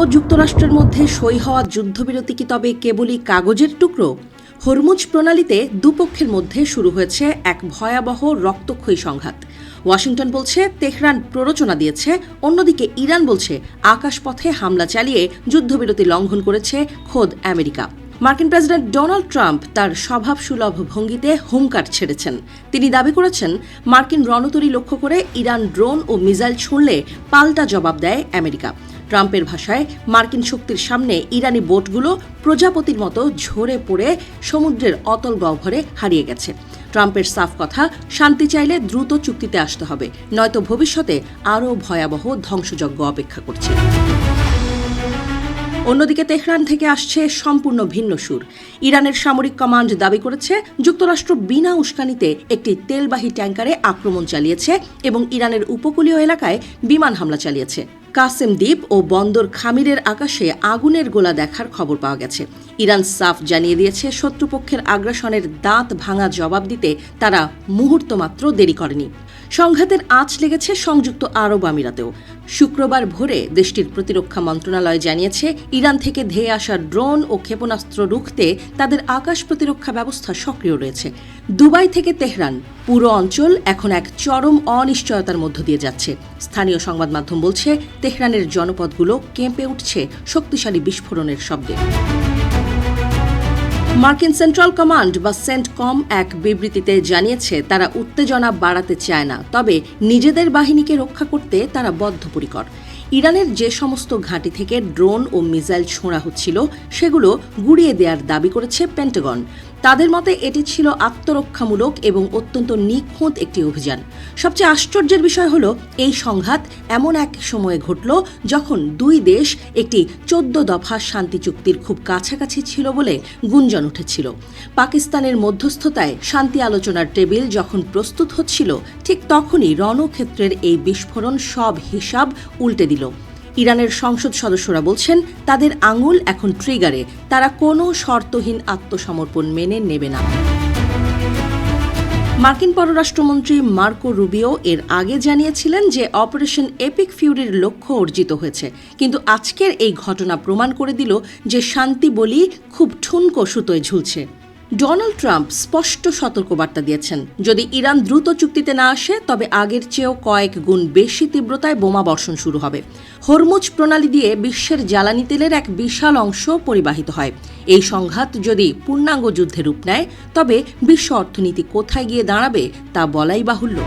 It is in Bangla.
ও যুক্তরাষ্ট্রের মধ্যে সই হওয়া যুদ্ধবিরতি কি তবে কেবলই কাগজের টুকরো? হরমুজ প্রণালীতে দুপক্ষের মধ্যে শুরু হয়েছে এক ভয়াবহ রক্তক্ষয়ী সংঘাত। ওয়াশিংটন বলছে তেহরান প্ররোচনা দিয়েছে, অন্যদিকে ইরান বলছে আকাশপথে হামলা চালিয়ে যুদ্ধবিরতি লঙ্ঘন করেছে খোদ আমেরিকা। মার্কিন প্রেসিডেন্ট ডোনাল্ড ট্রাম্প তার স্বভাবসুলভ ভঙ্গিতে হুঙ্কার ছেড়েছেন। তিনি দাবি করেছেন, মার্কিন রণতরী লক্ষ্য করে ইরান ড্রোন ও মিসাইল ছুঁড়লে পাল্টা জবাব দেয় আমেরিকা। ট্রাম্পের ভাষায়, মার্কিন শক্তির সামনে ইরানি বোটগুলো প্রজাপতির মতো ঝরে পড়ে সমুদ্রের অতল গহ্বরে হারিয়ে গেছে। ট্রাম্পের সাফ কথা, শান্তি চাইলে দ্রুত চুক্তিতে আসতে হবে, নয়তো ভবিষ্যতে আরও ভয়াবহ ধ্বংসযজ্ঞ অপেক্ষা করছে। অন্যদিকে তেহরান থেকে আসছে সম্পূর্ণ ভিন্ন সুর। ইরানের সামরিক কমান্ড দাবি করেছে, যুক্তরাষ্ট্র বিনা উস্কানিতে একটি তেলবাহী ট্যাঙ্কারে আক্রমণ চালিয়েছে এবং ইরানের উপকূলীয় এলাকায় বিমান হামলা চালিয়েছে। কাসেম দ্বীপ ও বন্দর খামিরের আকাশে আগুনের গোলা দেখার খবর পাওয়া গেছে। ইরান সাফ জানিয়ে দিয়েছে, শত্রুপক্ষের আগ্রাসনের দাঁত ভাঙা জবাব দিতে তারা মুহূর্ত মাত্র দেরি করেনি। সংঘাতের আঁচ লেগেছে সংযুক্ত আরব আমিরাতেও। শুক্রবার ভোরে দেশটির প্রতিরক্ষা মন্ত্রণালয় জানিয়েছে, ইরান থেকে ধেয়ে আসা ড্রোন ও ক্ষেপণাস্ত্র রুখতে তাদের আকাশ প্রতিরক্ষা ব্যবস্থা সক্রিয় রয়েছে। দুবাই থেকে তেহরান, পুরো অঞ্চল এখন এক চরম অনিশ্চয়তার মধ্য দিয়ে যাচ্ছে। স্থানীয় সংবাদ মাধ্যম বলছে, তেহরানের জনপদগুলো কেঁপে উঠছে শক্তিশালী বিস্ফোরণের শব্দে। মার্কিন সেন্ট্রাল কমান্ড বা সেন্টকম এক বিবৃতিতে জানিয়েছে, তারা উত্তেজনা বাড়াতে চায় না, তবে নিজেদের বাহিনীকে রক্ষা করতে তারা বদ্ধপরিকর। ইরানের যে সমস্ত ঘাঁটি থেকে ড্রোন ও মিসাইল ছোঁড়া হচ্ছিল, সেগুলো গুঁড়িয়ে দেওয়ার দাবি করেছে পেন্টাগন। তাদের মতে এটি ছিল আত্মরক্ষামূলক এবং অত্যন্ত নিখুঁত একটি অভিযান। সবচেয়ে আশ্চর্যের বিষয় হলো, এই সংঘাত এমন এক সময়ে ঘটল যখন দুই দেশ একটি 14 দফা শান্তি চুক্তির খুব কাছাকাছি ছিল বলে গুঞ্জন উঠেছিল। পাকিস্তানের মধ্যস্থতায় শান্তি আলোচনার টেবিল যখন প্রস্তুত হচ্ছিল, ঠিক তখনই রণক্ষেত্রের এই বিস্ফোরণ সব হিসাব উল্টে দিল। ইরানের সংসদ সদস্যরা বলছেন, তাদের আঙুল এখন ট্রিগারে, তারা কোনো শর্তহীন আত্মসমর্পণ মেনে নেবে না। মার্কিন পররাষ্ট্রমন্ত্রী মার্কো রুবিও এর আগে জানিয়েছিলেন যে অপারেশন এপিক ফিউরির লক্ষ্য অর্জিত হয়েছে, কিন্তু আজকের এই ঘটনা প্রমাণ করে দিল যে শান্তি বলি খুব ঠুনকো সুতোয় ঝুলছে। ডোনাল্ড ট্রাম্প স্পষ্ট সতর্কবার্তা দিয়েছেন, যদি ইরান দ্রুত চুক্তিতে না আসে, তবে আগের চেয়েও কয়েক গুণ বেশি তীব্রতায় বোমা বর্ষণ শুরু হবে। হরমুজ প্রণালী দিয়ে বিশ্বের জ্বালানি তেলের এক বিশাল অংশ পরিবাহিত হয়। এই সংঘাত যদি পূর্ণাঙ্গ যুদ্ধে রূপ নেয়, তবে বিশ্ব অর্থনীতি কোথায় গিয়ে দাঁড়াবে তা বলাই বাহুল্য।